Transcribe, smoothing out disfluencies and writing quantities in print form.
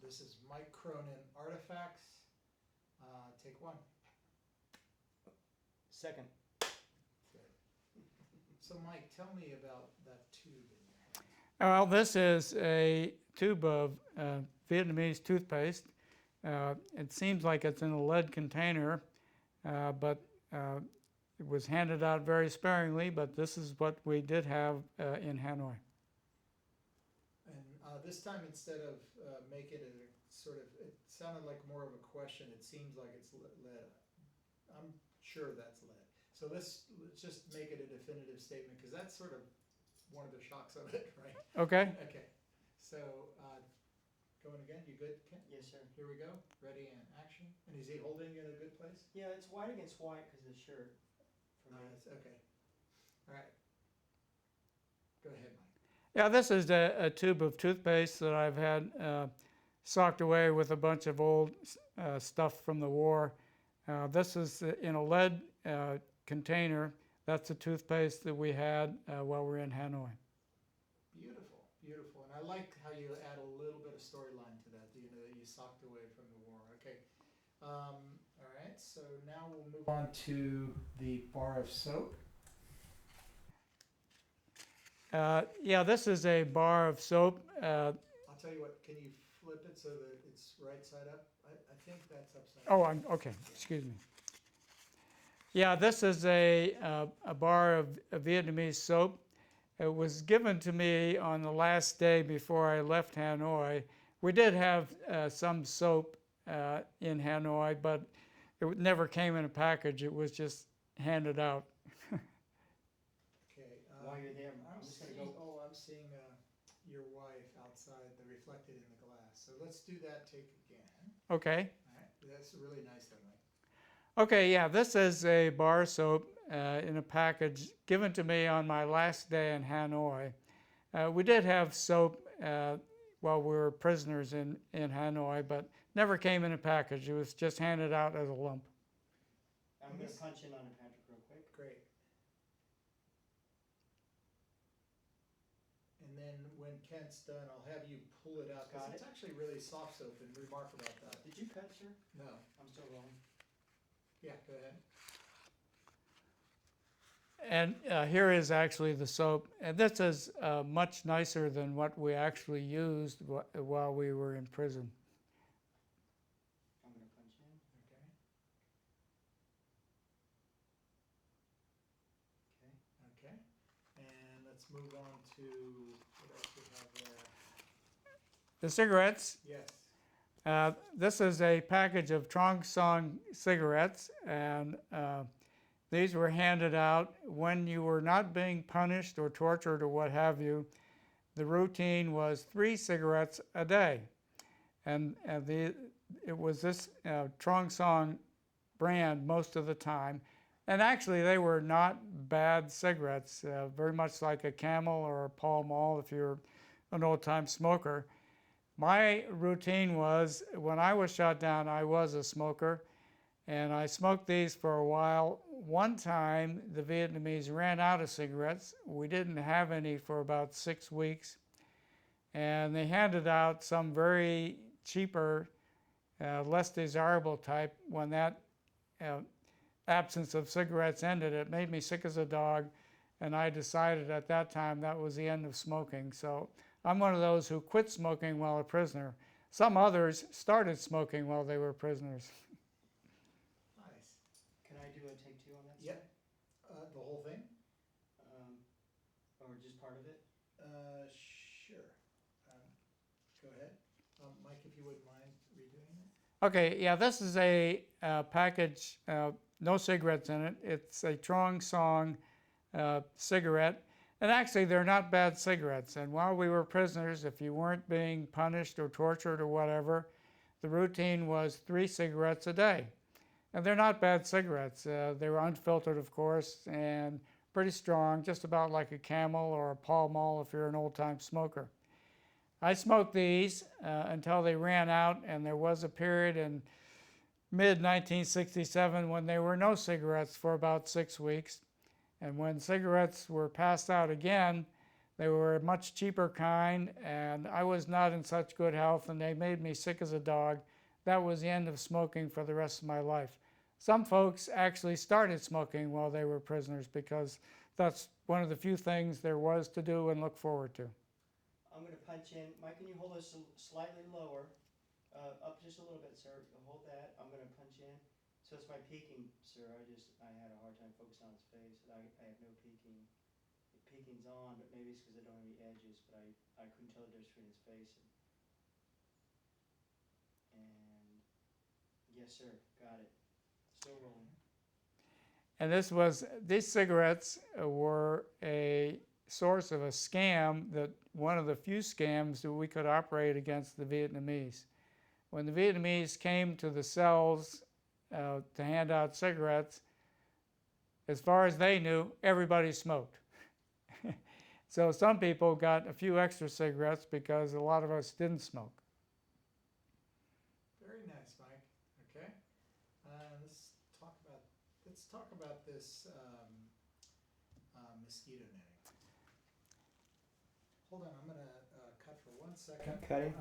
This is Mike Cronin, Artifacts. Take one. Second. So Mike, tell me about that tube in your hand. Well, this is a tube of Vietnamese toothpaste. It seems like it's in a lead container, but it was handed out very sparingly, but this is what we did have in Hanoi. And this time, instead of make it a sort of, it sounded like more of a question. It seems like it's lead. I'm sure that's lead. So let's just make it a definitive statement, because that's sort of one of the shocks of it, right? Okay? Okay. So going again, you good, Ken? Yes, sir. Here we go. Ready and action. And is he holding it in a good place? Yeah, it's white against white because of the shirt. For me. Okay. All right. Go ahead, Mike. Yeah, this is a tube of toothpaste that I've had socked away with a bunch of old stuff from the war. This is in a lead container. That's the toothpaste that we had while we were in Hanoi. Beautiful, beautiful. And I like how you add a little bit of storyline to that, that you socked away from the war. Okay. All right, so now we'll move on to the bar of soap. Yeah, this is a bar of soap. I'll tell you what, can you flip it so that it's right side up? I think that's upside Oh, down. okay, excuse me. Yeah, this is a bar of Vietnamese soap. It was given to me on the last day before I left Hanoi. We did have some soap in Hanoi, but it never came in a package. It was just handed out. Okay. While you're there, I'm just gonna seeing, go. I'm seeing your wife outside, reflected in the glass. So let's do that take again. Okay. All right, that's really nice though, Mike. Okay, yeah, this is a bar soap in a package given to me on my last day in Hanoi. We did have soap while we were prisoners in Hanoi, but never came in a package. It was just handed out as a lump. I'm going to punch in on it, Patrick, real quick. Great. And then when Kent's done, I'll have you pull it out, because Got it's it. actually really soft soap, and remark about that. Did you cut, sir? No. I'm still rolling. Yeah, go ahead. And here is actually the soap. And this is much nicer than what we actually used while we were in prison. I'm going to punch in. Okay. Okay. Okay. And let's move on to what else we have there. The cigarettes. Yes. This is a package of Trong Song cigarettes, and these were handed out when you were not being punished or tortured or what have you. The routine was 3 cigarettes a day, and it was this Trong Song brand most of the time. And actually, they were not bad cigarettes, very much like a Camel or a Pall Mall if you're an old-time smoker. My routine was, when I was shot down, I was a smoker, and I smoked these for a while. One time, the Vietnamese ran out of cigarettes. We didn't have any for about 6 weeks, and they handed out some very cheaper, less desirable type. When that absence of cigarettes ended, it made me sick as a dog, and I decided at that time that was the end of smoking. So I'm one of those who quit smoking while a prisoner. Some others started smoking while they were prisoners. Nice. Can I do a take 2 on that? Yep. The whole thing? Side? Or just part of it? Sure. Go ahead. Mike, if you wouldn't mind redoing it. Okay, yeah, this is a package, no cigarettes in it. It's a Trong Song cigarette. And actually, they're not bad cigarettes. And while we were prisoners, if you weren't being punished or tortured or whatever, the routine was 3 cigarettes a day. And they're not bad cigarettes. They were unfiltered, of course, and pretty strong, just about like a Camel or a Pall Mall if you're an old-time smoker. I smoked these until they ran out, and there was a period in mid-1967 when there were no cigarettes for about 6 weeks. And when cigarettes were passed out again, They were a much cheaper kind, and I was not in such good health, and they made me sick as a dog. That was the end of smoking for the rest of my life. Some folks actually started smoking while they were prisoners because that's one of the few things there was to do and look forward to. I'm gonna punch in. Mike, can you hold us slightly lower? Up just a little bit, sir. Hold that. I'm gonna punch in. So it's my peeking, sir. I had a hard time focusing on his face. I have no peeking. The peeking's on, but maybe it's because I don't have any edges, but I couldn't tell the difference between his face and yes, sir. Got it. Still rolling. And these cigarettes were a source of a scam, that one of the few scams that we could operate against the Vietnamese. When the Vietnamese came to the cells to hand out cigarettes, as far as they knew, everybody smoked. So some people got a few extra cigarettes because a lot of us didn't smoke. Very nice, Mike. Okay. Let's talk about this mosquito netting. Hold on, I'm gonna cut for 1 second. Cutting.